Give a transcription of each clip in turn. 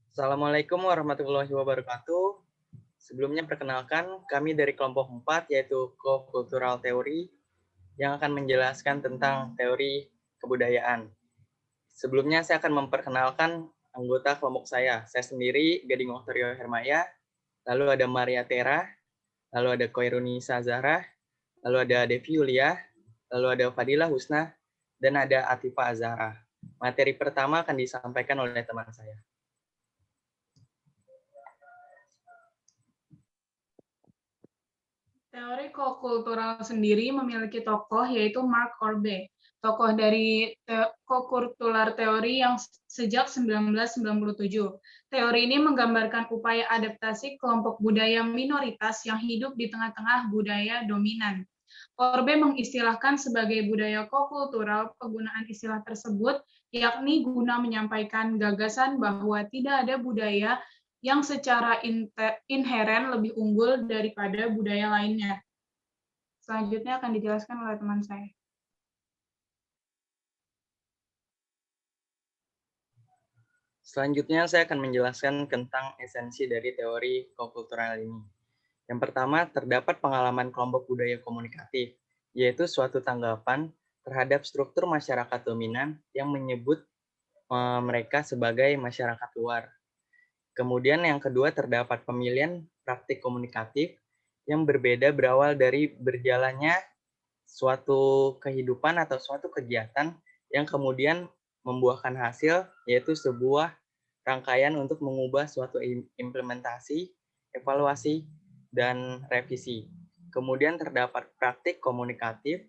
Assalamualaikum warahmatullahi wabarakatuh. Sebelumnya perkenalkan, kami dari kelompok 4 yaitu Co-Cultural Theory yang akan menjelaskan tentang teori kebudayaan. Sebelumnya saya akan memperkenalkan anggota kelompok saya. Saya sendiri, Gading Oktorio Hermaya, lalu ada Maria Tera, lalu ada Koirunisa Zahra, lalu ada Devi Yulia, lalu ada Fadila Husna, dan ada Atifa Azhara. Materi pertama akan disampaikan oleh teman saya. Teori kokultural sendiri memiliki tokoh yaitu Mark Orbe, tokoh dari kokultural teori yang sejak 1997. Teori ini menggambarkan upaya adaptasi kelompok budaya minoritas yang hidup di tengah-tengah budaya dominan. Orbe mengistilahkan sebagai budaya kokultural penggunaan istilah tersebut yakni guna menyampaikan gagasan bahwa tidak ada budaya yang secara inheren lebih unggul daripada budaya lainnya. Selanjutnya akan dijelaskan oleh teman saya. Selanjutnya saya akan menjelaskan tentang esensi dari teori kokultural ini. Yang pertama, terdapat pengalaman kelompok budaya komunikatif, yaitu suatu tanggapan terhadap struktur masyarakat dominan yang menyebut mereka sebagai masyarakat luar. Kemudian yang kedua, terdapat pemilihan praktik komunikatif yang berbeda berawal dari berjalannya suatu kehidupan atau suatu kegiatan yang kemudian membuahkan hasil, yaitu sebuah rangkaian untuk mengubah suatu implementasi, evaluasi, dan revisi. Kemudian terdapat praktik komunikatif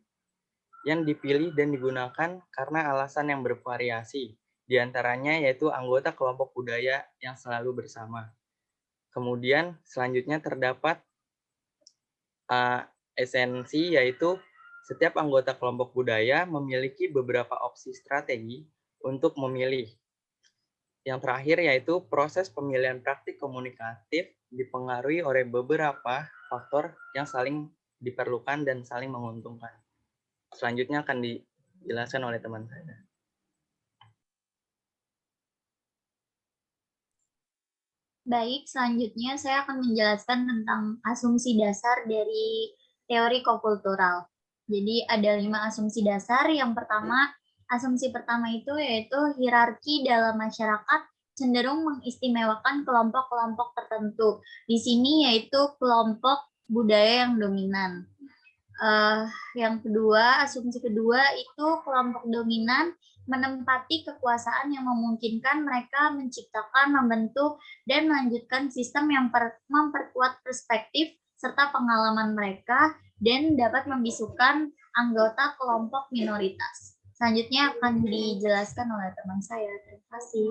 yang dipilih dan digunakan karena alasan yang bervariasi, di antaranya yaitu anggota kelompok budaya yang selalu bersama. Kemudian selanjutnya terdapat esensi, yaitu setiap anggota kelompok budaya memiliki beberapa opsi strategi untuk memilih. Yang terakhir yaitu proses pemilihan praktik komunikatif dipengaruhi oleh beberapa faktor yang saling diperlukan dan saling menguntungkan. Selanjutnya akan dijelaskan oleh teman saya. Baik, selanjutnya saya akan menjelaskan tentang asumsi dasar dari teori kokultural. Jadi ada 5 asumsi dasar. Yang pertama, asumsi pertama itu yaitu hierarki dalam masyarakat cenderung mengistimewakan kelompok-kelompok tertentu. Di sini yaitu kelompok budaya yang dominan. Yang kedua, asumsi kedua itu kelompok dominan menempati kekuasaan yang memungkinkan mereka menciptakan, membentuk, dan melanjutkan sistem yang memperkuat perspektif serta pengalaman mereka dan dapat membisukan anggota kelompok minoritas. Selanjutnya akan dijelaskan oleh teman saya. Terima kasih.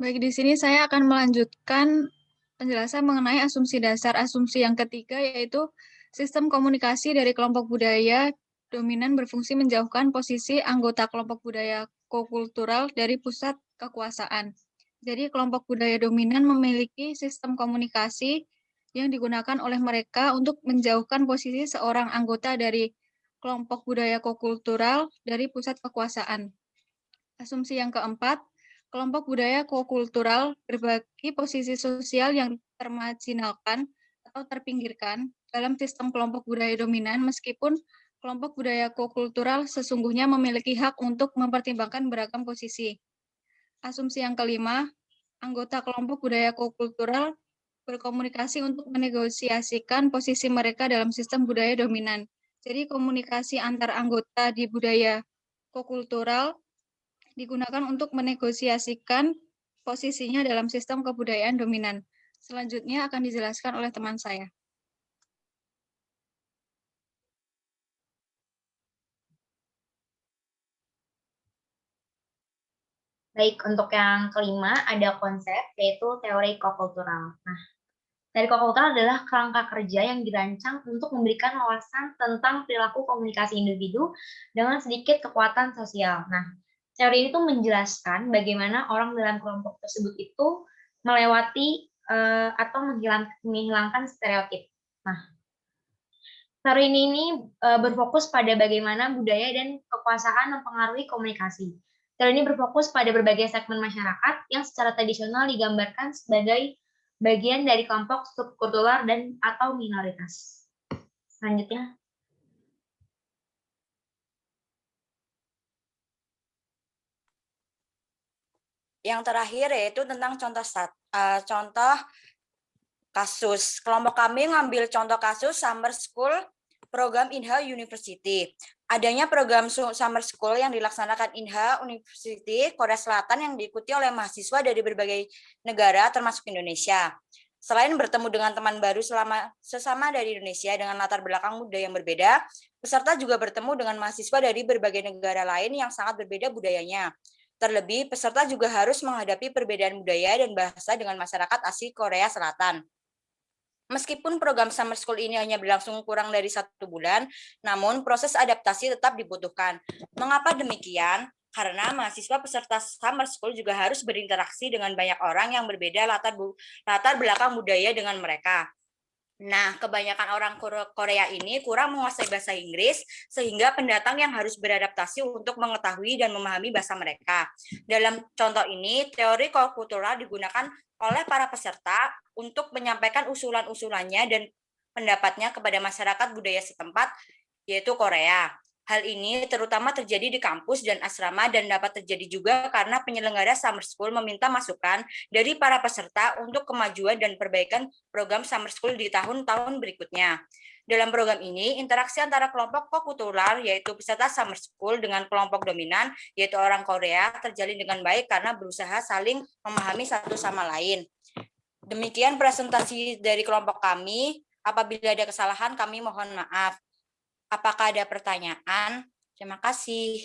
Baik, di sini saya akan melanjutkan penjelasan mengenai asumsi dasar. Asumsi yang ketiga yaitu sistem komunikasi dari kelompok budaya dominan berfungsi menjauhkan posisi anggota kelompok budaya kokultural dari pusat kekuasaan. Jadi kelompok budaya dominan memiliki sistem komunikasi yang digunakan oleh mereka untuk menjauhkan posisi seorang anggota dari kelompok budaya kokultural dari pusat kekuasaan. Asumsi yang keempat, kelompok budaya kokultural berbagi posisi sosial yang termarginalkan atau terpinggirkan dalam sistem kelompok budaya dominan, meskipun kelompok budaya kokultural sesungguhnya memiliki hak untuk mempertimbangkan beragam posisi. Asumsi yang kelima, anggota kelompok budaya kokultural berkomunikasi untuk menegosiasikan posisi mereka dalam sistem budaya dominan. Jadi komunikasi antar anggota di budaya kokultural digunakan untuk menegosiasikan posisinya dalam sistem kebudayaan dominan. Selanjutnya akan dijelaskan oleh teman saya. Baik, untuk yang kelima ada konsep yaitu teori kokultural. Nah, teori kokultural adalah kerangka kerja yang dirancang untuk memberikan wawasan tentang perilaku komunikasi individu dengan sedikit kekuatan sosial. Nah, teori ini tuh menjelaskan bagaimana orang dalam kelompok tersebut itu melewati atau menghilangkan stereotip. Nah, teori ini berfokus pada bagaimana budaya dan kekuasaan mempengaruhi komunikasi. Teori ini berfokus pada berbagai segmen masyarakat yang secara tradisional digambarkan sebagai bagian dari kelompok subkultural dan atau minoritas. Selanjutnya. Yang terakhir yaitu tentang contoh kasus. Kelompok kami ngambil contoh kasus Summer School program INHA University. Adanya program Summer School yang dilaksanakan INHA University Korea Selatan yang diikuti oleh mahasiswa dari berbagai negara termasuk Indonesia. Selain bertemu dengan teman baru sesama dari Indonesia dengan latar belakang budaya yang berbeda, peserta juga bertemu dengan mahasiswa dari berbagai negara lain yang sangat berbeda budayanya. Terlebih, peserta juga harus menghadapi perbedaan budaya dan bahasa dengan masyarakat asli Korea Selatan. Meskipun program Summer School ini hanya berlangsung kurang dari 1 bulan, namun proses adaptasi tetap dibutuhkan. Mengapa demikian? Karena mahasiswa peserta Summer School juga harus berinteraksi dengan banyak orang yang berbeda latar belakang budaya dengan mereka. Nah, kebanyakan orang Korea ini kurang menguasai bahasa Inggris, sehingga pendatang yang harus beradaptasi untuk mengetahui dan memahami bahasa mereka. Dalam contoh ini, teori kultural digunakan oleh para peserta untuk menyampaikan usulan-usulannya dan pendapatnya kepada masyarakat budaya setempat, yaitu Korea. Hal ini terutama terjadi di kampus dan asrama dan dapat terjadi juga karena penyelenggara Summer School meminta masukan dari para peserta untuk kemajuan dan perbaikan program Summer School di tahun-tahun berikutnya. Dalam program ini, interaksi antara kelompok kokultural, yaitu peserta Summer School, dengan kelompok dominan, yaitu orang Korea, terjalin dengan baik karena berusaha saling memahami satu sama lain. Demikian presentasi dari kelompok kami. Apabila ada kesalahan, kami mohon maaf. Apakah ada pertanyaan? Terima kasih.